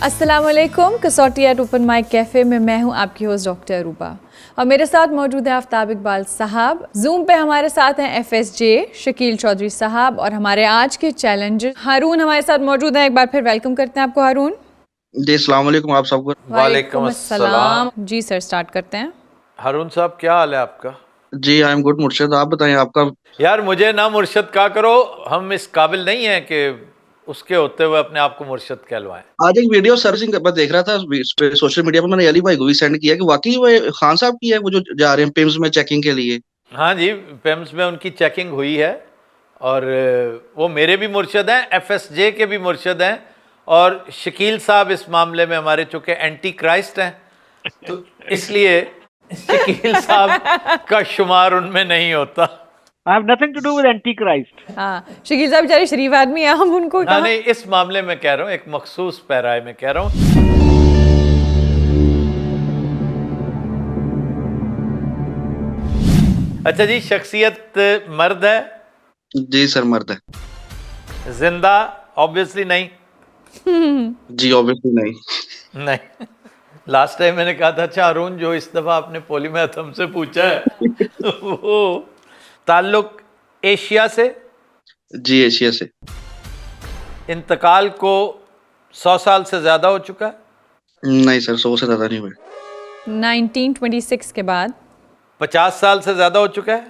अस्सलाम वालेकुम। कसौटी एट ओपन माइक कैफ़े में मैं हूं आपकी होस्ट डॉक्टर अरूबा और मेरे साथ मौजूद है आफ्ताब इकबाल साहब। जूम पे हमारे साथ हैं FSJ शकील चौधरी साहब और हमारे आज के चैलेंजर हारून हमारे साथ मौजूद हैं। एक बार फिर वेलकम करते हैं आपको हारून। जी अस्सलाम वालेकुम आप सबको। वालेकुम अस्सलाम। जी सर, स्टार्ट करते हैं। हारून साहब, क्या हाल है आपका? जी आई एम गुड मुर्शद, आप बताएं आपका। यार मुझे ना मुर्शद कहा करो, हम इस काबिल नहीं हैं कि उसके होते हुए अपने आप को मुर्शद कहलवाएं। आज एक वीडियो सर्चिंग मैं देख रहा था इस पे सोशल मीडिया पर, मैंने अली भाई को भी सेंड किया कि वाकई वो खान साहब की है वो जो जा रहे हैं पिम्स में चेकिंग के लिए। हाँ जी, पेम्स में उनकी चेकिंग हुई है और वो मेरे भी मुर्शद हैं, FSJ के भी मुर्शद हैं और शकील साहब इस मामले में हमारे चूँकि एंटी क्राइस्ट हैं तो इसलिए शकील साहब का शुमार उनमें नहीं होता। I have nothing to do with Antichrist. हाँ, शकील साहब बेचारे शरीफ आदमी हैं, हम उनको हाँ नहीं, इस मामले में कह रहा हूँ, एक मखसूस पैराए में कह रहा हूँ। अच्छा जी, शख्सियत मर्द है? जी सर मर्द है। जिंदा? ऑब्वियसली नहीं। जी ऑब्वियसली नहीं। नहीं। लास्ट टाइम मैंने कहा था अच्छा अरुण, जो इस दफा आपने पॉलीमैथ हमसे पूछा है वो ताल्लुक एशिया से? जी एशिया से। इंतकाल को 100 साल से ज्यादा हो चुका है? नहीं सर 100 से ज्यादा नहीं हुए। 1926 के बाद 50 साल से ज्यादा हो चुका है?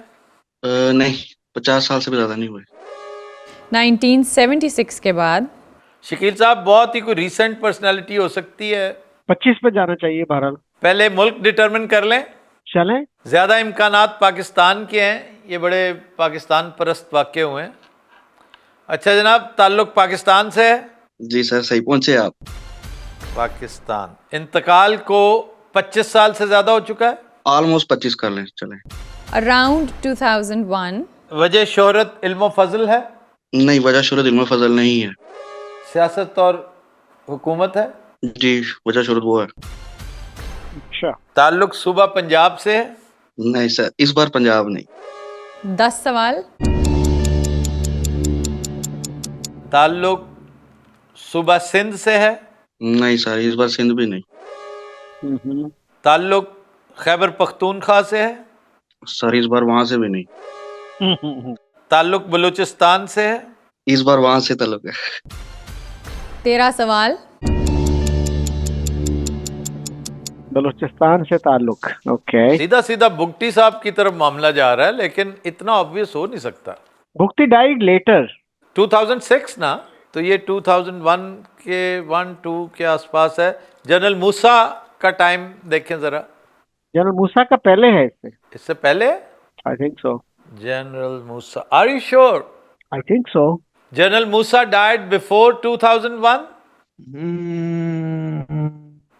नहीं 50 साल से भी ज्यादा नहीं हुए। 1976 के बाद। शकील साहब, बहुत ही कोई रीसेंट पर्सनालिटी हो सकती है। 25 पे जाना चाहिए बहरहाल। पहले मुल्क डिटरमिन कर लें। चलें। ज्यादा इम्कानात पाकिस्तान के हैं, ये बड़े पाकिस्तान परस्त वाक़े हुए हैं। अच्छा जनाब, ताल्लुक पाकिस्तान से है? जी सर सही पहुंचे आप। पाकिस्तान। इंतकाल को 25 साल से ज्यादा हो चुका है? ऑलमोस्ट 25 कर लें चलें। अराउंड 2001। वजह शोहरत इल्म फजल है? नहीं वजह शुरुआत इल्म फजल नहीं है। सियासत और हुकूमत है? जी वजह शुरुआत वो है। अच्छा। ताल्लुक सूबा पंजाब से है? नहीं सर इस बार पंजाब नहीं। 10 सवाल। ताल्लुक सूबा सिंध से है? नहीं सर इस बार सिंध भी नहीं। ताल्लुक खैबर पख्तूनख्वा से है? सर इस बार वहां से भी नहीं। ताल्लुक बलूचिस्तान से है? इस बार वहां से ताल्लुक है। 13 सवाल। बलूचिस्तान से ताल्लुक। ओके। सीधा सीधा भुगटी साहब की तरफ मामला जा रहा है, लेकिन इतना ऑब्वियस हो नहीं सकता। भुक्ति डाइड लेटर 2006 ना, तो ये 2001 के 1-2 के आसपास है। जनरल मूसा का टाइम देखें जरा। जनरल मूसा का पहले है इससे? इससे पहले? I think so. General Musa, are you sure? I think so. General Musa died before 2001?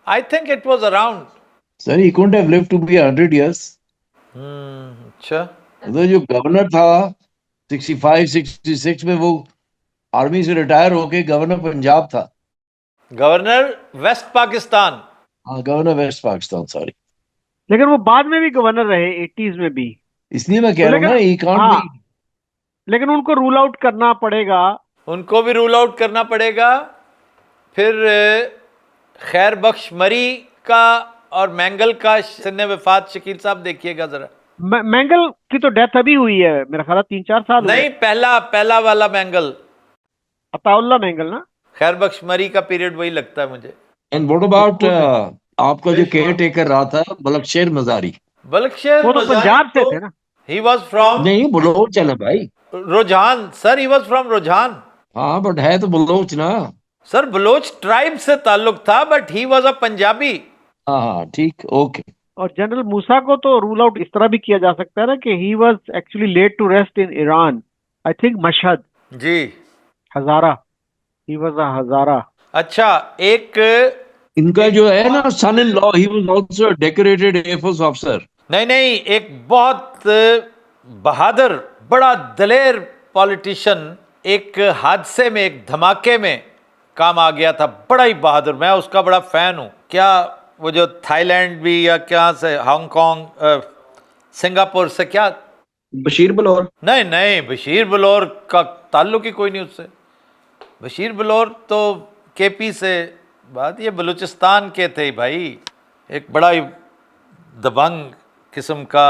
I think it was around. Sir, he couldn't have lived to be 100 years. अच्छा। तो जो गवर्नर था 65-66 में, वो आर्मी से रिटायर होके गवर्नर पंजाब था। Governor west Pakistan. हाँ, गवर्नर वेस्ट पाकिस्तान, सॉरी। लेकिन वो बाद में भी गवर्नर रहे 80s में भी, इसलिए मैं कह रहा हूँ ना, he can't be। लेकिन उनको रूल आउट करना पड़ेगा। उनको भी रूल आउट करना पड़ेगा। फिर खैर बख्श मरी का और मैंगल का सिन्ने वफात शकील साहब देखिएगा जरा। मैंगल की तो डेथ अभी हुई है, मेरा ख्याल 3-4 साल नहीं, पहला वाला मैंगल, अताउल्ला मैंगल ना। खैर बख्श मरी का पीरियड वही लगता है मुझे। And what about आपका जो केयर टेकर रहा था बलकशेर मजारी? बलकशेर वो तो पंजाब से थे ना। ही वॉज फ्रॉम नहीं, बलोच है ना भाई। रुझान सर, ही वॉज फ्रॉम रुझान। हाँ बट है तो बलोच ना सर। बलोच ट्राइब से ताल्लुक था, but he was a Punjabi. हाँ ठीक, ओके। और जनरल मूसा को तो रूल आउट इस तरह भी किया जा सकता है ना कि he was actually laid to rest in Iran, I think Mashhad. जी। Hazara, he was a Hazara. अच्छा, एक इनका जो है ना son in law, he was also a decorated air force officer. नहीं, एक बहुत बहादुर बड़ा दलेर पॉलिटिशियन एक हादसे में, एक धमाके में काम आ गया था, बड़ा ही बहादुर। मैं उसका बड़ा फैन हूँ। क्या वो जो थाईलैंड भी या क्या से, हांगकांग, सिंगापुर से, क्या बशीर बलौर? नहीं, बशीर बलौर का ताल्लुक ही कोई नहीं उससे। बशीर बलौर तो केपी से बात ये बलूचिस्तान के थे भाई, एक बड़ा ही दबंग किस्म का।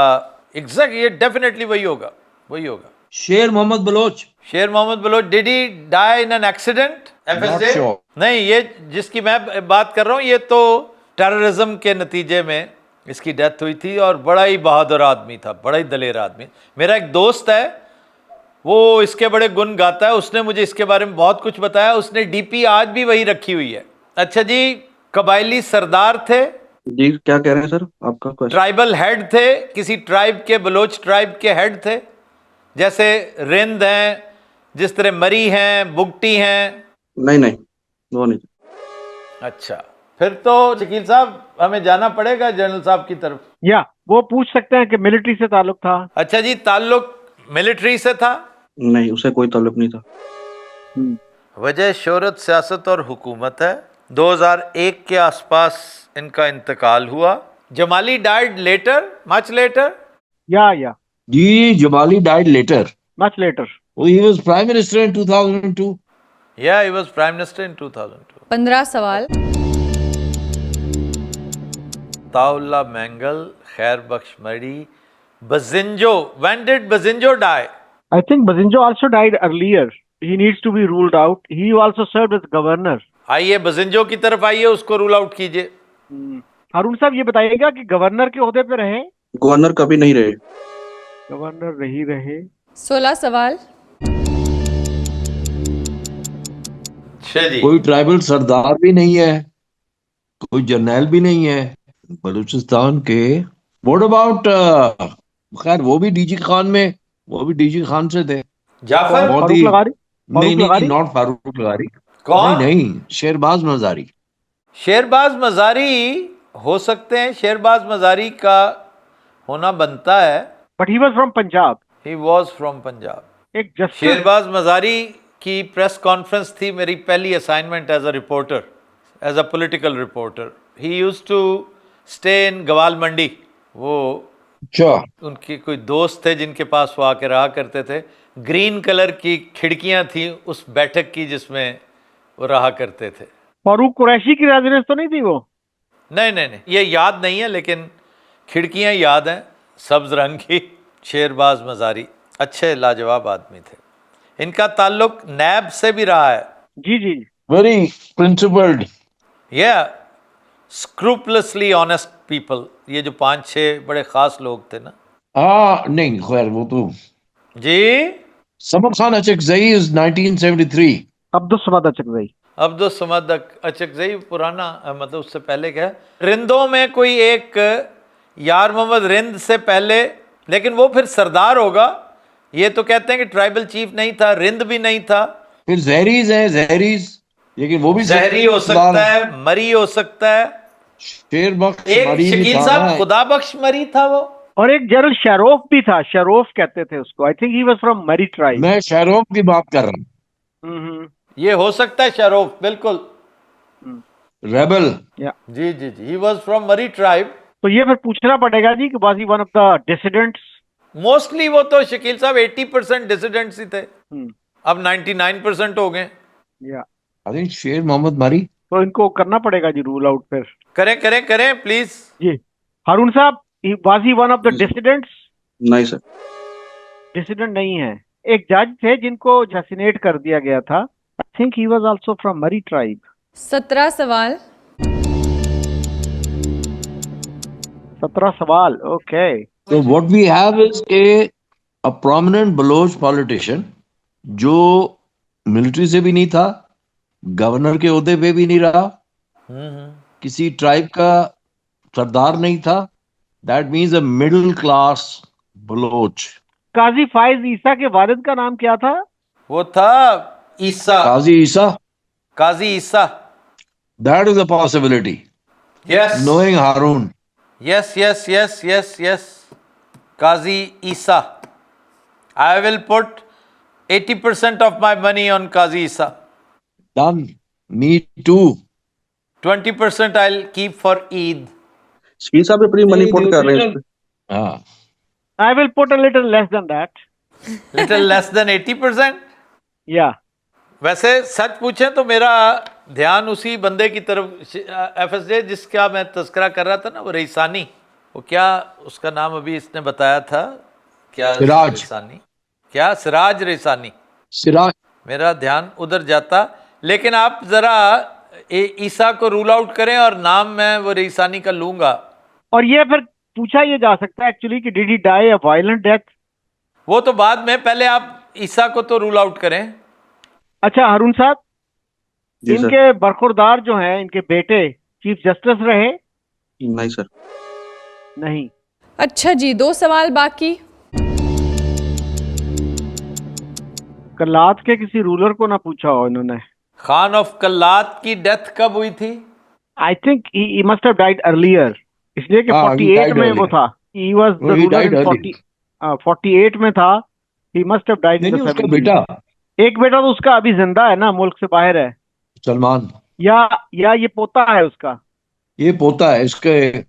एग्जैक्ट, ये डेफिनेटली वही होगा, वही होगा। शेर Mohammad Baloch. Sher Mohammad Baloch, did he die in an accident? FSJ? sure. नहीं, ये जिसकी मैं बात कर रहा हूँ ये तो टेररिज्म के नतीजे में इसकी डेथ हुई थी, और बड़ा ही बहादुर आदमी था, बड़ा ही दलेर आदमी। मेरा एक दोस्त है, वो इसके बड़े गुण गाता है, उसने मुझे इसके बारे में बहुत कुछ बताया। उसने DP आज भी वही रखी हुई है। अच्छा जी, कबायली सरदार थे, जी क्या कह रहे हैं सर, आपका क्वेश्चन? ट्राइबल हेड थे, किसी ट्राइब के, बलोच ट्राइब के हेड थे, जैसे रिंद हैं, जिस तरह मरी हैं, बुगटी हैं। नहीं नहीं, वो नहीं। अच्छा, फिर तो शकील साहब हमें जाना पड़ेगा जनरल साहब की तरफ। या वो पूछ सकते हैं कि मिलिट्री से ताल्लुक था। अच्छा जी, ताल्लुक मिलिट्री से था? नहीं, उसे कोई ताल्लुक नहीं था। वजह शोहरत, सियासत और हुकूमत है। 2001 के आसपास इनका इंतकाल हुआ। Jamali died later, much later? Yeah जी, Jamali died later. Much later. Oh, he was prime minister in 2002. Yeah, he was prime minister in 2002. 15 सवाल। ताउल्ला मैंगल, खैर बख्श मरी, Bizenjo. When did Bazinjo die? I think Bazinjo also died earlier. He needs to be ruled out. He also served as governor. आइए बजिंजो की तरफ आइए, उसको rule out कीजिए। हारून साहब ये बताइएगा कि गवर्नर के ओहदे पे रहे? गवर्नर कभी नहीं रहे। गवर्नर नहीं रहे। 16 सवाल। अच्छा जी, कोई ट्राइबल सरदार भी नहीं है, कोई जर्नैल भी नहीं है बलूचिस्तान के। व्हाट अबाउट, खैर वो भी डीजी खान में, वो भी डीजी खान से थे। जाफर? बहुत फारूक ही लगारी? नहीं लगारी? नहीं, नॉट फारूक लगारी। कौन? नहीं, शेरबाज मजारी। शेरबाज मजारी हो सकते हैं, शेरबाज मजारी का होना बनता है। But he was from Punjab. He was from Punjab. एक जस्टिस। शेरबाज मजारी की प्रेस कॉन्फ्रेंस थी मेरी पहली assignment as a reporter, as a political reporter. He used to stay in Gwal Mandi. वो अच्छा, उनके कोई दोस्त थे जिनके पास वो आके रहा करते थे। ग्रीन कलर की खिड़कियां थी उस बैठक की जिसमें वो रहा करते थे। फारूक कुरैशी की रेजिडेंस तो नहीं थी वो? नहीं नहीं नहीं, ये याद नहीं है, लेकिन खिड़कियां याद हैं, सब्ज रंग की। शेरबाज मजारी अच्छे लाजवाब आदमी थे। इनका ताल्लुक नैब से भी रहा है। जी जी। Very principled. Yeah scrupulously honest people. ये जो 5-6 बड़े खास लोग थे ना। हाँ नहीं, खैर वो तो जी, समद खान अचकजई इज 1973। अब्दुल समद अचकजई। अब्दुल समद अचकजई पुराना, मतलब उससे पहले क्या है, रिंदों में कोई एक यार मोहम्मद रिंद से पहले, लेकिन वो फिर सरदार होगा। ये तो कहते हैं कि ट्राइबल चीफ नहीं था, रिंद भी नहीं था। फिर जहरीज है, जहरीज, लेकिन वो भी जहरी हो सकता है, मरी हो सकता है। शेर बख्श एक मरी भी शकील था साहब ना। खुदा बख्श मरी था वो। और एक जनरल शरोफ भी था, शरोफ कहते थे उसको। I think he was from Marri tribe. मैं शेरोफ की बात कर रहा हूँ। ये हो सकता है शरोफ, बिल्कुल। रेबल। जी जी जी, he was from Marri tribe. तो ये फिर पूछना पड़ेगा जी कि was he one of the dissidents? Mostly वो तो शकील साहब 80% डिसिडेंट्स ही थे, अब 99% हो गए। या आई थिंक शेर मोहम्मद मरी। तो इनको करना पड़ेगा जी रूल आउट फिर। करें करें करें प्लीज। जी हारून साहब, was he one of the dissidents? नहीं सर। डिसिडेंट नहीं है। एक जज थे जिनको असैसिनेट कर दिया गया था। I think he was also from Marri tribe. 17 सवाल। 17 सवाल, okay. So what we have is a prominent Baloch politician जो मिलिट्री से भी नहीं था, गवर्नर के ओहदे पे भी नहीं रहा, किसी ट्राइब का सरदार नहीं था। That means a middle class Baloch. काजी फाइज ईसा के वालिद का नाम क्या था? वो था Isa, Qazi Isa. Qazi Isa. That is a possibility. Yes Knowing Harun. Yes yes yes yes yes, Qazi Isa. I will put 80% of my money on Qazi Isa. Done. Me too. 20% I keep for Eid. Shakeel sahab अपनी money put कर रहे हैं इस पे। हाँ, I will put a little less than that. Little less than 80%। या वैसे सच पूछें तो मेरा ध्यान उसी बंदे की तरफ, एफएसजे जिसका मैं तस्करा कर रहा था ना, वो रईसानी, वो क्या उसका नाम अभी इसने बताया था, क्या सिराज। रईसानी, क्या सिराज रईसानी, सिराज। मेरा ध्यान उधर जाता। लेकिन आप जरा ईसा को रूल आउट करें और नाम मैं वो रईसानी का लूंगा। और ये फिर पूछा ये जा सकता है एक्चुअली कि did he die a violent death? वो तो बाद में, पहले आप ईसा को तो रूल आउट करें। अच्छा हारून साहब, जी सर। इनके बरखुरदार जो हैं, इनके बेटे चीफ जस्टिस रहे? नहीं सर। नहीं। अच्छा जी, 2 सवाल बाकी। कल्लात के किसी रूलर को ना पूछा हो इन्होंने। खान ऑफ कल्लात की डेथ कब हुई थी? I think he must have died earlier, इसलिए कि हाँ, he 48 died में वो early. था। He was the He ruler died in early. 48 में था। ही मस्ट हैव डाइड नहीं इन नहीं, द उसका 70s। बेटा एक बेटा तो उसका अभी जिंदा है ना, मुल्क से बाहर है, सलमान, या ये पोता है उसका? ये पोता है इसके।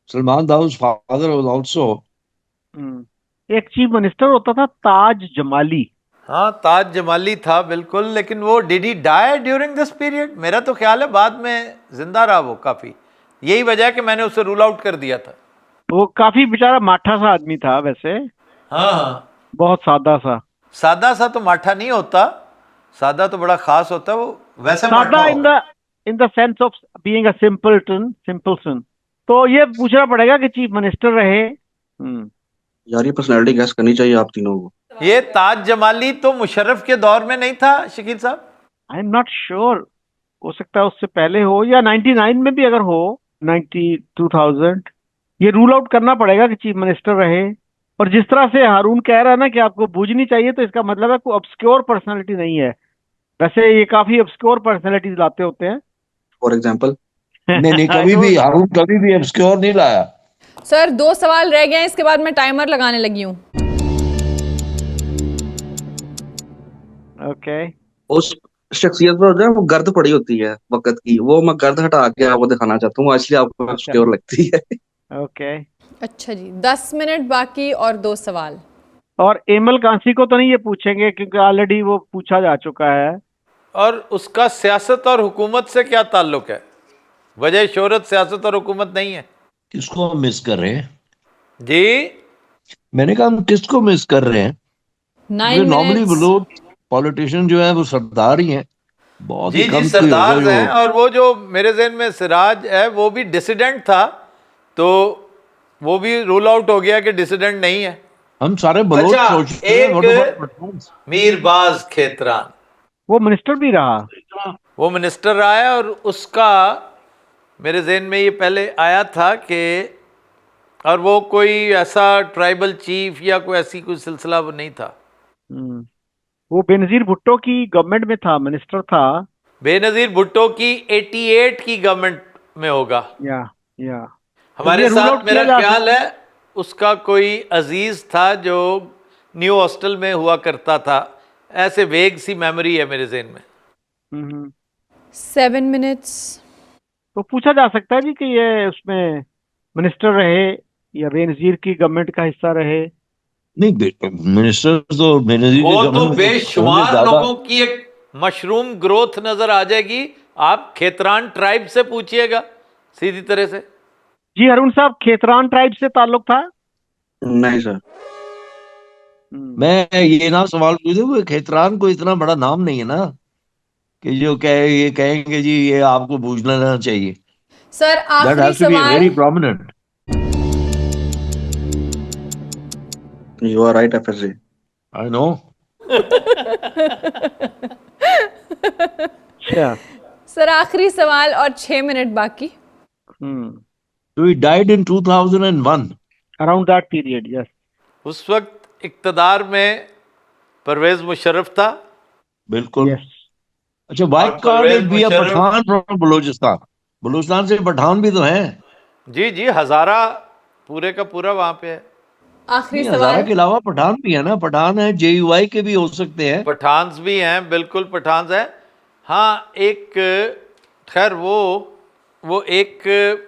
Salman Daud father was also. एक चीफ मिनिस्टर होता था ताज जमाली। हाँ, ताज जमाली था बिल्कुल, लेकिन वो did he die during this period? मेरा तो ख्याल है बाद में जिंदा रहा वो काफी, यही वजह है कि मैंने उसे रूल आउट कर दिया था। वो काफी बेचारा माठा सा आदमी था वैसे, हाँ हाँ, बहुत सादा सा। सादा सा तो माठा नहीं होता, सादा तो बड़ा खास होता है वो, वैसे सादा माठा होगा। In the sense of being a simpleton. तो ये पूछना पड़ेगा कि चीफ मिनिस्टर रहे। यार ये पर्सनैलिटी गैस करनी चाहिए आप तीनों को। ये ताज जमाली तो मुशर्रफ के दौर में नहीं था शकील साहब? आई एम नॉट श्योर, हो सकता है उससे पहले हो या 99 में भी अगर हो, 2000। ये रूल आउट करना पड़ेगा कि चीफ मिनिस्टर रहे। और जिस तरह से हारून कह रहा है ना कि आपको बूझनी चाहिए, तो इसका मतलब है कोई ऑब्सक्योर पर्सनालिटी नहीं है। वैसे ये काफी ऑब्सक्योर पर्सनालिटीज लाते होते हैं। For example. नहीं नहीं, कभी भी हारून कभी भी ऑब्सक्योर नहीं लाया। सर 2 सवाल रह गए हैं, इसके बाद मैं टाइमर लगाने लगी हूँ। ओके। उस शख्सियत पर जो है वो गर्द पड़ी होती है वक्त की, वो मैं गर्द हटा के आपको दिखाना चाहता हूँ, इसलिए आपको सिक्योर लगती है। ओके। अच्छा जी, 10 मिनट बाकी और 2 सवाल। और एमल कांसी को तो नहीं ये पूछेंगे क्योंकि ऑलरेडी वो पूछा जा चुका है। और उसका सियासत और हुकूमत से क्या ताल्लुक है? वजह शोहरत सियासत और हुकूमत नहीं है। किसको हम मिस कर रहे हैं? जी, मैंने कहा हम किसको मिस कर रहे हैं? 9 नॉर्मली वो मिनट्स। लोग पॉलिटिशियन जो है वो सरदार ही हैं, बहुत ही जी कम जी, कोई होगा सरदार जो। हैं। और वो जो मेरे जहन में सिराज है वो भी डिसिडेंट था, तो वो भी रूल आउट हो गया कि डिसिडेंट नहीं है। हम सारे बलोच अच्छा, सोचते हैं, what about एक पठान? मीरबाज खेतरान, वो मिनिस्टर भी रहा। वो मिनिस्टर रहा है, और उसका मेरे जहन में ये पहले आया था कि, और वो कोई ऐसा ट्राइबल चीफ या कोई ऐसी कोई सिलसिला वो नहीं था। वो बेनजीर भुट्टो की गवर्नमेंट में था, मिनिस्टर था। बेनजीर भुट्टो की 88 की गवर्नमेंट में होगा। या हमारे ये rule साथ out मेरा किया जा ख्याल है उसका कोई अजीज था जो न्यू हॉस्टल में हुआ करता था, ऐसे वेग सी मेमोरी है मेरे जहन में। 7 मिनट्स। तो पूछा जा सकता है जी कि ये उसमें मिनिस्टर रहे या बेनजीर की गवर्नमेंट का हिस्सा रहे। नहीं, मिनिस्टर तो बेनजीर वो के तो गवर्नमेंट में होंगे बेशुमार ज्यादा। लोगों की एक मशरूम ग्रोथ नजर आ जाएगी। आप खेतरान ट्राइब से पूछिएगा सीधी तरह से। जी हारून साहब, खेतरान ट्राइब से ताल्लुक था? नहीं सर। मैं ये ना सवाल पूछे, वो खेतरान को इतना बड़ा नाम नहीं है ना कि जो ये कहेंगे जी ये आपको पूछना ना चाहिए। सर दैट आखिरी हैज टू बी सवाल। Very prominent. You are right FSG. I know. अच्छा। सर आखिरी सवाल और 6 मिनट बाकी। So he died in 2001. Around that period, yes. उस वक्त इक्तदार में परवेज मुशर्रफ था। बिल्कुल। यस। अच्छा, why और can't Parvez it be a Musharraf, Pathan from Balochistan? Balochistan से पठान भी तो हैं। जी जी, हजारा पूरे का पूरा वहां पे है। आखिरी नहीं, हजारा सवाल। के अलावा पठान भी है ना, पठान है, JUI के भी हो सकते हैं। पठान्स भी हैं, बिल्कुल पठान्स हैं। हाँ, एक खैर वो एक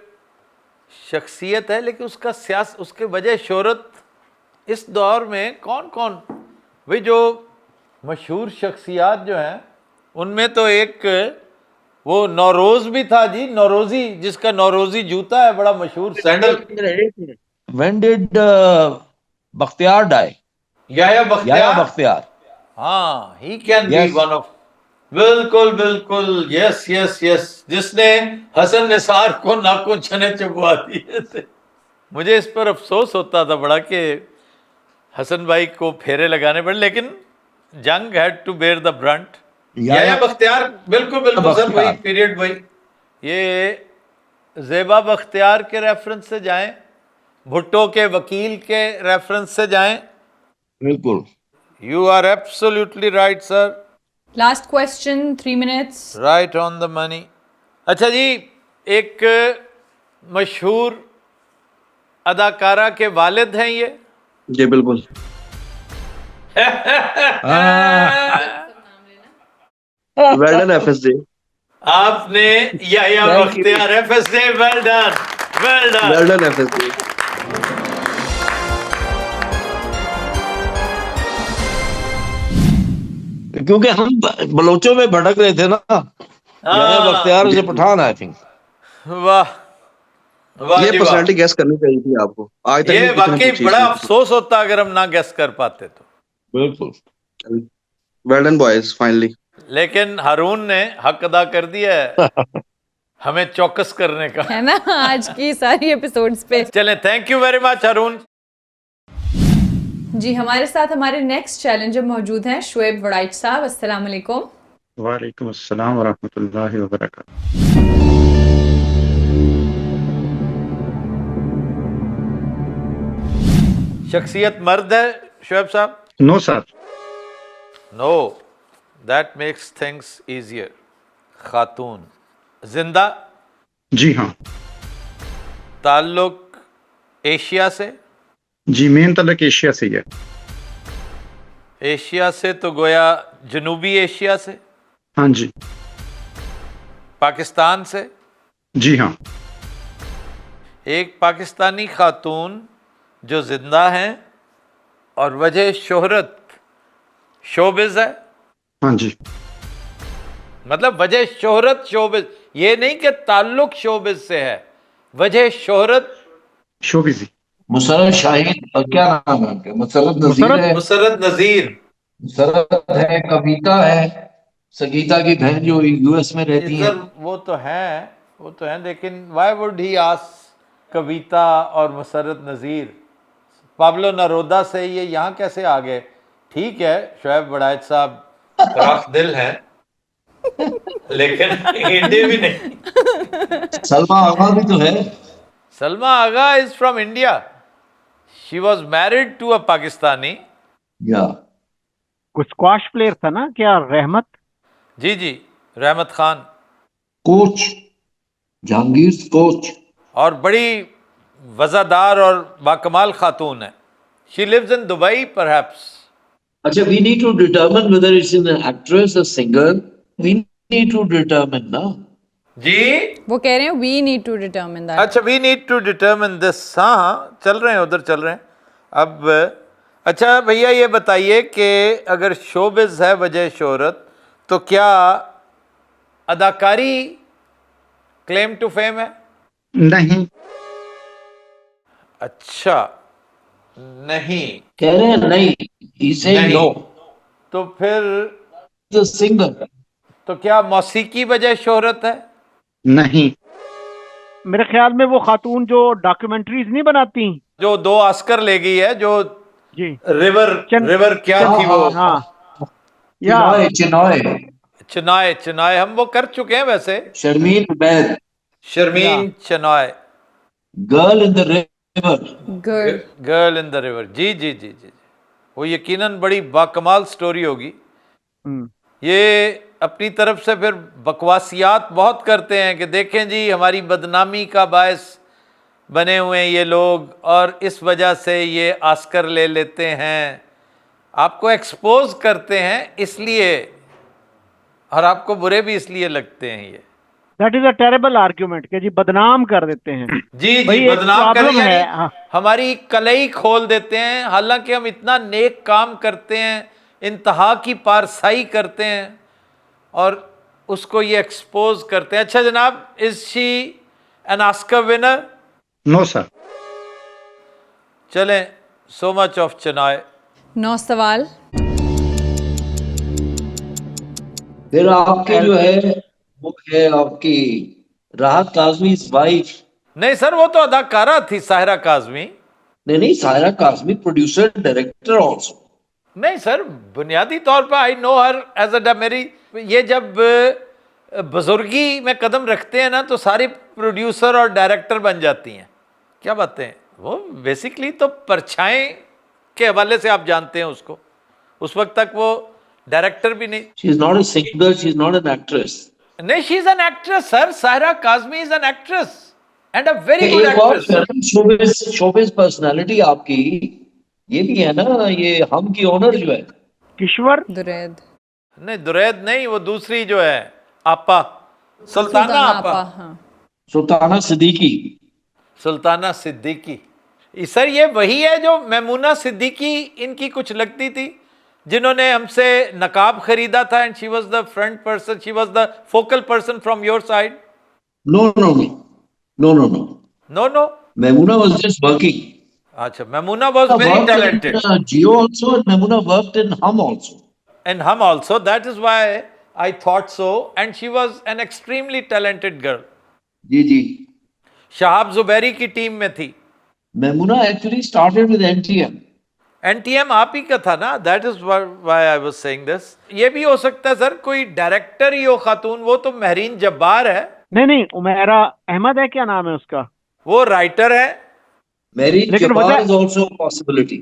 शख्सियत है, लेकिन उसका उसके वजह शोहरत इस दौर में कौन कौन, भाई जो मशहूर शख्सियात जो हैं उनमें तो एक वो नौरोज भी था जी, नौरोजी, जिसका नौरोजी जूता है बड़ा मशहूर sandal. When did Bakhtiar die? Yahya Yahya Bakhtiyar, Bakhtiar. हाँ, he can be Yes. One of, बिल्कुल बिल्कुल, यस यस यस, जिसने हसन निसार को नाखून चने चुभवा दिए थे। मुझे इस पर अफसोस होता था बड़ा कि हसन भाई को फेरे लगाने पड़े, लेकिन Jang had to bear the brunt. Yahya Bakhtiar, बिल्कुल बिल्कुल सर, वही पीरियड वही। ये ज़ेबा बख्तियार के रेफरेंस से जाएं, भुट्टो के वकील के रेफरेंस से जाएं। बिल्कुल। You are absolutely right sir, last question, 3 minutes. Right on the money. अच्छा जी, एक मशहूर अदाकारा के वालिद हैं ये? जी बिल्कुल। Well done FSJ. आपने Yahya Bakhtiar, FSJ, well done, well done. Well done FSJ. क्योंकि हम बलोचों में भटक रहे थे ना। याया बख्तियार से पठान, आई थिंक। वाह वाह ये जी वाह। पर्सनालिटी गैस करनी चाहिए थी आपको, आज तक ये नहीं किसी ने वाकई पूछी बड़ा इसमें। अफसोस होता अगर हम ना गेस कर पाते तो। बिल्कुल। Well done boys, finally. लेकिन हारून ने हक अदा कर दिया है हमें चौकस करने का, है ना, आज की सारी एपिसोड्स पे। चलें, थैंक यू वेरी मच हारून जी, हमारे साथ हमारे नेक्स्ट चैलेंजर मौजूद हैं शुएब वड़ाइच साहब। अस्सलाम वालेकुम। वालेकुम अस्सलाम वरहमतुल्लाहि वबरकातुहू। शख्सियत मर्द है Shoaib sahab? No sir. No, that makes things easier. खातून, जिंदा, जी हाँ। ताल्लुक एशिया से? जी, मेन तलक एशिया से ही है। एशिया से तो गोया जनूबी एशिया से? हाँ जी। पाकिस्तान से? जी हाँ। एक पाकिस्तानी खातून जो जिंदा हैं और वजह शोहरत शोबिज है? हाँ जी। मतलब वजह शोहरत शोबिज, ये नहीं कि ताल्लुक शोबिज से है, वजह शोहरत। शोबिजी। मुसरत शाहिद, और क्या नाम है उनके? मुसरत नजीर मुसरत- है। मुसरत नजीर। मुसरत है, कविता है, संगीता की बहन जो यूएस में रहती है। सर वो तो हैं, वो तो हैं, लेकिन व्हाई वुड ही आस्क कविता और मुसरत नजीर? पाब्लो नरोदा से ये यहाँ कैसे आ गए? ठीक है, शुएब वड़ाइच साहब राख दिल हैं लेकिन इंडिया भी नहीं। सलमा आगा भी तो है। Salma Agha is from India, she was married to a Pakistani. या कोई स्क्वाश प्लेयर था ना क्या, रहमत? जी जी, रहमत खान। Coach, Jahangir coach. और बड़ी वज़ादार और बाकमाल खातून है। She lives in Dubai perhaps. अच्छा, we need to determine whether it's an actress or singer. We need to determine ना। जी, वो कह रहे हैं we need to determine that. अच्छा, we need to determine this. हाँ हाँ, चल रहे हैं, उधर चल रहे हैं अब। अच्छा भैया, ये बताइए कि अगर शोबिज है वजह शोहरत, तो क्या अदाकारी क्लेम टू फेम है? नहीं। अच्छा, नहीं। कह रहे हैं नहीं। He's saying नहीं। no. तो फिर The singer. तो क्या मौसीकी वजह शोहरत है? नहीं। मेरे ख्याल में वो खातून जो डॉक्यूमेंट्रीज नहीं बनाती। जो 2 ऑस्कर ले गई है, जो जी। रिवर रिवर क्या थी वो? हाँ या चिनॉय। चुनाए, चुनाए हम वो कर चुके हैं वैसे। Sharmeen Obaid. Sharmeen Chinoy, girl in the river. Good. Girl in the river. जी जी जी जी जी, वो यकीनन बड़ी बाकमाल स्टोरी होगी। ये अपनी तरफ से फिर बकवासियात बहुत करते हैं कि देखें जी, हमारी बदनामी का बायस बने हुए हैं ये लोग और इस वजह से ये ऑस्कर ले लेते हैं। आपको एक्सपोज करते हैं इसलिए, और आपको बुरे भी इसलिए लगते हैं ये। That is a terrible argument कि जी बदनाम कर देते हैं। जी भाई जी, एक बदनाम कर प्रॉब्लम दिया, है। यानी हाँ। हमारी कलई खोल देते हैं, हालांकि हम इतना नेक काम करते हैं, इंतहा की पारसाई करते हैं, और उसको ये एक्सपोज करते हैं। अच्छा जनाब, is she an Oscar winner? No sir. चलें, सो मच ऑफ चेन्नई। 9 सवाल। फिर आपके जो है वो है आपकी राहत काजमी वाइफ। नहीं सर, वो तो अदाकारा थी साहिरा काजमी। नहीं, Saira Kazmi producer director also. नहीं सर, बुनियादी तौर पर I know her as a मेरी ये जब बुजुर्गी में कदम रखते हैं ना तो सारी प्रोड्यूसर और डायरेक्टर बन जाती हैं। क्या बातें हैं, वो बेसिकली तो परछाएं के हवाले से आप जानते हैं उसको। उस वक्त तक वो डायरेक्टर भी नहीं। She is not a singer, she is not an actress. नहीं, she is an actress sir. Sahira Kazmi is an actress and a very good एक और एक्ट्रेस। शोबिज पर्सनालिटी आपकी ये भी है ना, ये हम की ओनर जो है किश्वर। दुरैद। नहीं, दुरैद नहीं, वो दूसरी जो है आपा, सुल्ताना आपा। हाँ। सुल्ताना सिद्दीकी। सुल्ताना सिद्दीकी। सर ये वही है जो मैमूना सिद्दीकी इनकी कुछ लगती थी, जिन्होंने हमसे नकाब खरीदा था and she was the front person, she was the focal person from your side. No no no no no no no no. Memuna was just working. अच्छा, Memuna was very talented Jio also, and Memuna worked in Hum also. And Hum also, that is why I thought so, and she was an extremely talented girl. जी जी। शहाब जुबैरी की team में थी। Memuna actually started with NTM. NTM आप ही का था ना, that is why I was saying this. ये भी हो सकता है सर कोई डायरेक्टर ही हो खातून, वो तो महरीन जब्बार है। नहीं, उमेरा अहमद है, क्या नाम है उसका? वो राइटर है। Mary लेकिन Jabbar वजह- is also a possibility.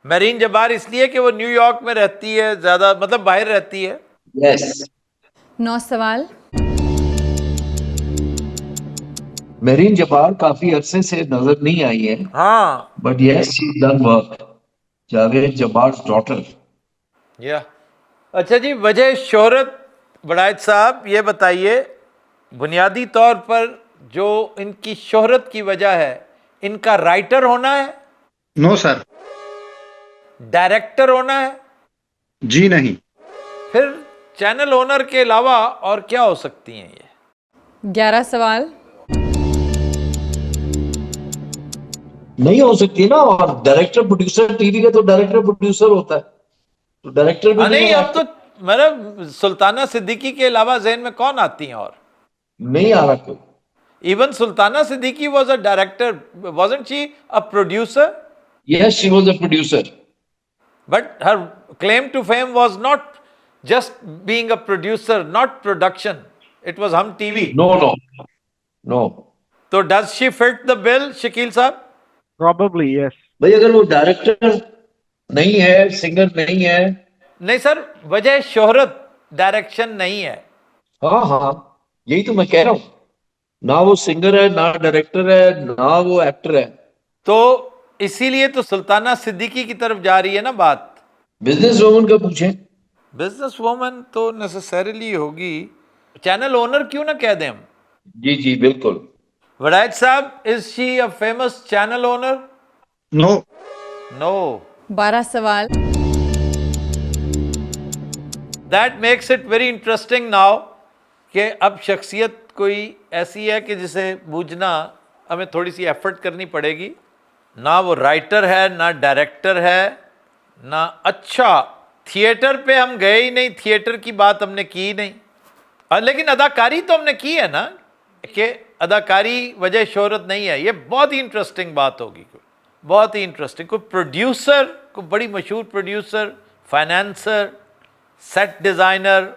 Mehreen Jabbar इसलिए कि वो न्यूयॉर्क में रहती है, ज्यादा मतलब बाहर रहती है। Yes. 9 सवाल। Marine Jabbar काफी अरसे से नजर नहीं आई है, हाँ but yes, she's done work. Javed जब्बार's daughter. या अच्छा जी, वजह शोहरत बड़ायत साहब ये बताइए, बुनियादी तौर पर जो इनकी शोहरत की वजह है, इनका राइटर होना है, नो सर। डायरेक्टर होना है, जी नहीं। फिर चैनल ओनर के अलावा और क्या हो सकती हैं ये? 11 सवाल। नहीं हो सकती ना, और डायरेक्टर प्रोड्यूसर टीवी का तो डायरेक्टर प्रोड्यूसर होता है, तो डायरेक्टर भी नहीं, है। अब तो मतलब सुल्ताना सिद्दीकी के अलावा ज़हन में कौन आती हैं? और नहीं आ रहा कोई। Even Sultana Siddiqui was a director, wasn't she a producer? Yes, she was a producer. But her claim to fame was not just being a producer, not production. It was Hum TV. No, no, no. So does she fit the bill, Shakil साहब? Probably yes. भाई अगर वो director नहीं है, singer नहीं है। नहीं sir, वजह शोहरत डायरेक्शन नहीं है। हाँ हाँ, यही तो मैं कह रहा हूँ, ना वो सिंगर है, ना डायरेक्टर है, ना वो एक्टर है। तो इसीलिए तो सुल्ताना सिद्दीकी की तरफ जा रही है ना बात। बिजनेस वूमन का पूछें। बिजनेस वूमन तो नेसेसरीली होगी, चैनल ओनर क्यों ना कह दें हम? जी जी बिल्कुल। वड़ायत sahab, is she a famous channel owner? No. No. 12 सवाल। That makes it very interesting now कि अब शख्सियत कोई ऐसी है कि जिसे बूझना हमें थोड़ी सी एफर्ट करनी पड़ेगी। ना वो राइटर है, ना डायरेक्टर है, ना अच्छा थिएटर पे हम गए ही नहीं, थिएटर की बात हमने की ही नहीं। लेकिन अदाकारी तो हमने की है ना, कि अदाकारी वजह शोहरत नहीं है। ये बहुत ही इंटरेस्टिंग बात होगी, बहुत ही इंटरेस्टिंग। कोई प्रोड्यूसर, कोई बड़ी मशहूर प्रोड्यूसर, फाइनेंसर, सेट डिज़ाइनर,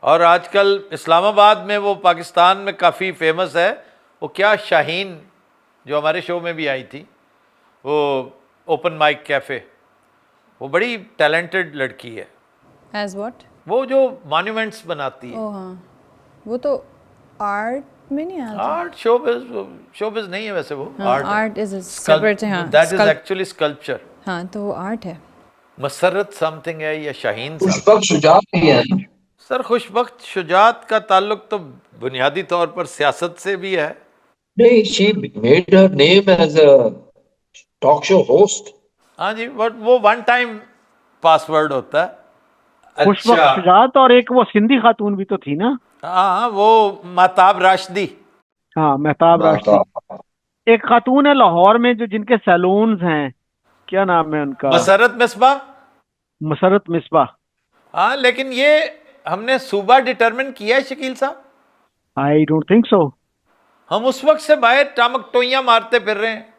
और आजकल इस्लामाबाद में वो पाकिस्तान में काफ़ी फेमस है, वो क्या शाहीन जो हमारे शो में भी आई थी, वो ओपन माइक कैफ़े, वो बड़ी टैलेंटेड लड़की है। As what? वो जो मॉन्यूमेंट्स बनाती है। ओ हाँ, वो तो आर्ट में नहीं आता। आर्ट शोबिज नहीं है वैसे वो। आर्ट इज सेपरेट है। हाँ, दैट इज एक्चुअली स्कल्पचर। हाँ, तो वो आर्ट है। मसरत समथिंग है या शाहीन साहब? खुशबख्त शुजात भी है। सर खुशबख्त शुजात का ताल्लुक तो बुनियादी तौर पर सियासत से भी है। नहीं, she made her name as a talk show host. हाँ जी, बट वो वन टाइम पासवर्ड होता है। पुष्पक अच्छा, शुजात, और एक वो सिंधी खातून भी तो थी ना। हाँ वो महताब राशिदी। हाँ, मेहताब राशदी। एक खातून है लाहौर में जो जिनके सैलून्स हैं, क्या नाम है उनका? मसरत मिसबा। मसरत मिसबा। हाँ, लेकिन ये हमने सूबा डिटरमिन किया है शकील साहब। I don't think so. हम उस वक्त से बाहर टामक टोइयां मारते फिर रहे हैं।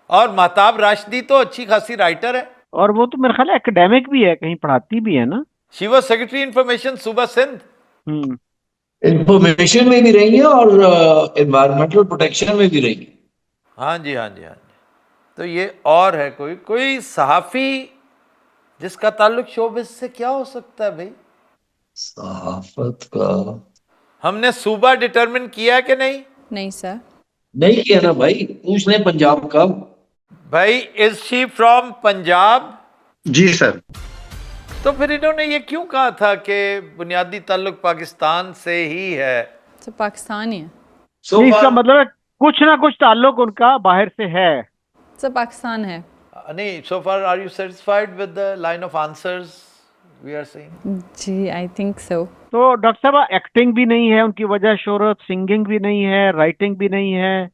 और महताब राशिदी तो अच्छी खासी राइटर है। और वो तो मेरे ख्याल एकेडमिक भी है, कहीं पढ़ाती भी है ना। शी वाज सेक्रेटरी इंफॉर्मेशन सूबा सिंध। हम्म। इंफॉर्मेशन में भी रही है और एनवायरमेंटल प्रोटेक्शन में भी रही है। हाँ जी, हाँ जी, हाँ जी। तो ये और है कोई कोई सहाफ़ी जिसका ताल्लुक शोबिस से क्या हो सकता है भाई? सहाफत का हमने सूबा डिटरमिन किया कि नहीं? नहीं सर। नहीं किया ना भाई, पूछ लें पंजाब का। भाई, इज शी फ्रॉम पंजाब? जी सर। तो फिर इन्होंने ये क्यों कहा था कि बुनियादी ताल्लुक पाकिस्तान से ही है? सर पाकिस्तान ही है। So नहीं, इसका far- मतलब है कुछ ना कुछ ताल्लुक उनका बाहर से है। सर पाकिस्तान है। नहीं, so far are you satisfied with the line of answers we are saying? जी आई थिंक सो। तो डॉक्टर साहब, एक्टिंग भी नहीं है उनकी वजह शोहरत, सिंगिंग भी नहीं है, राइटिंग भी नहीं है,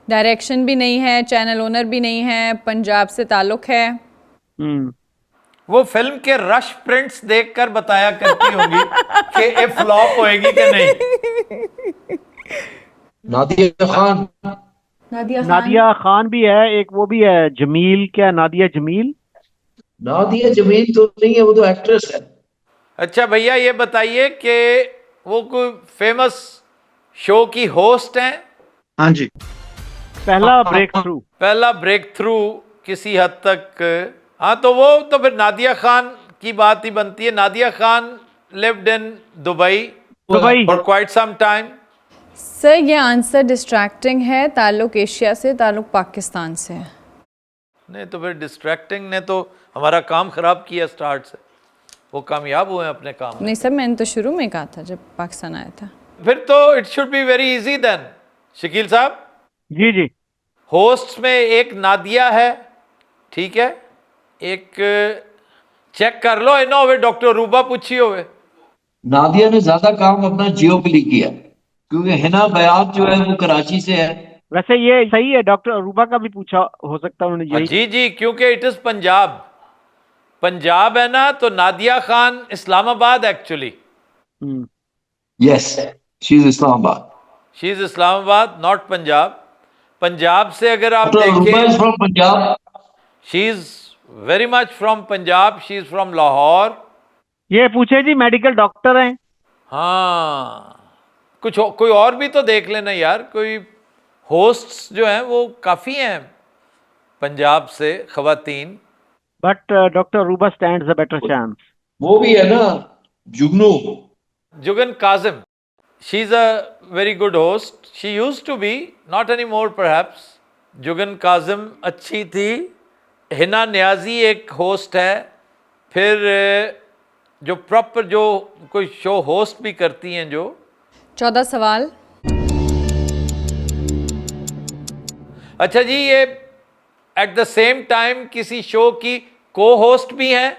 डायरेक्शन भी नहीं है, चैनल ओनर भी नहीं है, पंजाब से ताल्लुक है। वो फिल्म के रश प्रिंट्स देखकर बताया करती होंगी कि ये फ्लॉप होएगी कि नहीं। नादिया खान। नादिया खान भी है, एक वो भी है जमील, क्या नादिया जमील? नादिया जमीन तो नहीं है, वो तो एक्ट्रेस है। अच्छा भैया, ये बताइए कि वो कोई फेमस शो की होस्ट हैं? हाँ जी। पहला ब्रेक थ्रू। पहला ब्रेक थ्रू किसी हद तक। हाँ, तो वो तो फिर नादिया खान की बात ही बनती है। Nadia Khan lived in Dubai Dubai. For quite some time. Sir ये आंसर डिस्ट्रैक्टिंग है। ताल्लुक एशिया से, ताल्लुक पाकिस्तान से है। नहीं तो फिर डिस्ट्रैक्टिंग ने तो हमारा काम खराब किया स्टार्ट से। वो कामयाब हुए अपने काम में। नहीं सर, मैंने तो शुरू में कहा था जब पाकिस्तान आया था। फिर तो it should be very easy then. Shakeel sahab, जी जी। होस्ट में एक नादिया है, ठीक है, एक चेक कर लो इनो होवे डॉक्टर रूबा पूछी होवे। नादिया ने ज्यादा काम अपना जियो पे किया, क्योंकि हिना बयात जो है वो कराची से है। वैसे ये सही है, डॉक्टर अरूबा का भी पूछा हो सकता है उन्होंने यही। जी जी, क्योंकि इट इज पंजाब। पंजाब है ना, तो Nadia Khan Islamabad actually. Yes, she is Islamabad. She is Islamabad, not Punjab. Punjab से अगर आप डॉक्टर अरूबा इज देखें, from Punjab. She is very much from Punjab. She is from Lahore. ये पूछे जी, मेडिकल डॉक्टर हैं। हाँ, कोई और भी तो देख लेना यार। कोई होस्ट्स जो हैं वो काफ़ी हैं पंजाब से, ख़वातीन। But doctor Aruba stands a better chance. वो भी है ना, Jugnu. Jugnu Kazim, she is a very good host. She used to be, not any more perhaps. Jugnu Kazim अच्छी थी। हिना न्याजी एक होस्ट है। फिर जो प्रॉपर जो कोई शो होस्ट भी करती हैं, जो 14 सवाल। अच्छा जी, ये एट द सेम टाइम किसी शो की को होस्ट भी हैं?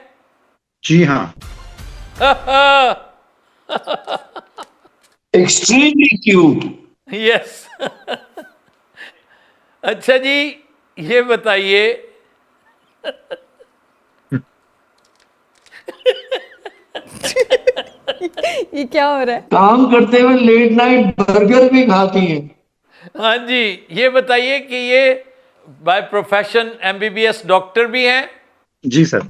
जी हाँ। Extremely cute. यस। अच्छा जी, ये बताइए ये क्या हो रहा है? काम करते हुए लेट नाइट बर्गर भी खाती हैं। हाँ जी, ये बताइए कि ये बाय प्रोफेशन एमबीबीएस डॉक्टर भी हैं? जी सर।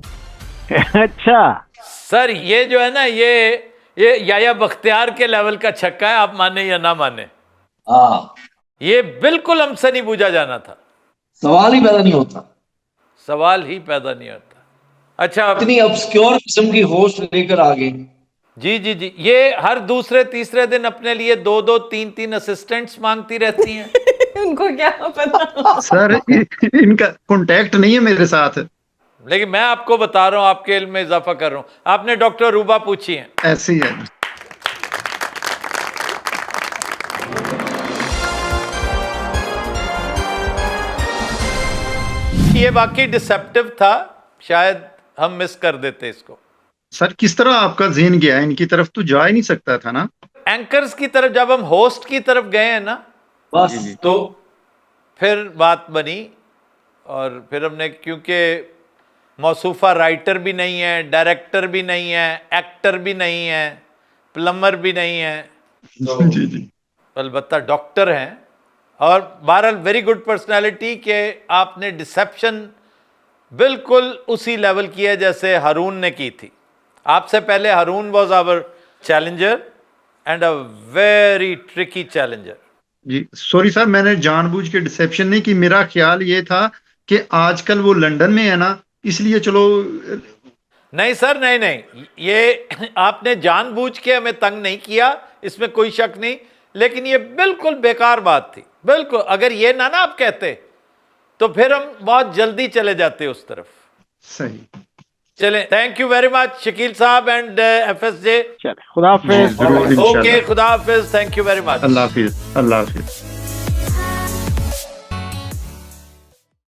अच्छा। सर ये जो है ना, ये याया बख्तियार के लेवल का छक्का है, आप माने या ना माने। हाँ, ये बिल्कुल हमसे नहीं पूछा जाना था। सवाल ही पैदा नहीं होता। सवाल ही पैदा नहीं होता। अच्छा, इतनी ऑब्सक्योर किस्म की होस्ट लेकर आ गए। जी जी जी, ये हर दूसरे तीसरे दिन अपने लिए 2-2 3-3 असिस्टेंट्स मांगती रहती हैं। उनको क्या पता? सर इनका कांटेक्ट नहीं है मेरे साथ। लेकिन मैं आपको बता रहा हूं, आपके इल्म में इजाफा कर रहा हूं। आपने डॉक्टर रूबा पूछी है। ऐसे ही है। ये वाकई डिसेप्टिव था, शायद हम मिस कर देते इसको। सर किस तरह आपका ज़हन गया, इनकी तरफ तो जा ही नहीं सकता था ना। एंकर्स की तरफ, जब हम होस्ट की तरफ गए हैं ना, बस तो फिर बात बनी। और फिर हमने, क्योंकि मौसूफा राइटर भी नहीं है, डायरेक्टर भी नहीं है, एक्टर भी नहीं है, प्लम्बर भी नहीं है, तो जी जी अलबत्ता डॉक्टर हैं। और बहरहाल वेरी गुड पर्सनालिटी के आपने डिसेप्शन बिल्कुल उसी लेवल की है जैसे हारून ने की थी। आपसे पहले Haroon was our challenger and a very tricky challenger. जी। सॉरी सर, मैंने जानबूझ के डिसेप्शन नहीं की। मेरा ख्याल ये था कि आजकल वो लंदन में है ना, इसलिए चलो। नहीं सर, नहीं नहीं, ये आपने जानबूझ के हमें तंग नहीं किया, इसमें कोई शक नहीं, लेकिन ये बिल्कुल बेकार बात थी, बिल्कुल। अगर ये ना आप कहते तो फिर हम बहुत जल्दी चले जाते उस तरफ। सही। चले, thank you very much Shakeel साहब एंड FSJ। चले, खुदा हाफिज। जरूर ओके, इंशाल्लाह। खुदा हाफिज, थैंक यू वेरी मच। अल्लाह हाफिज, अल्लाह हाफिज।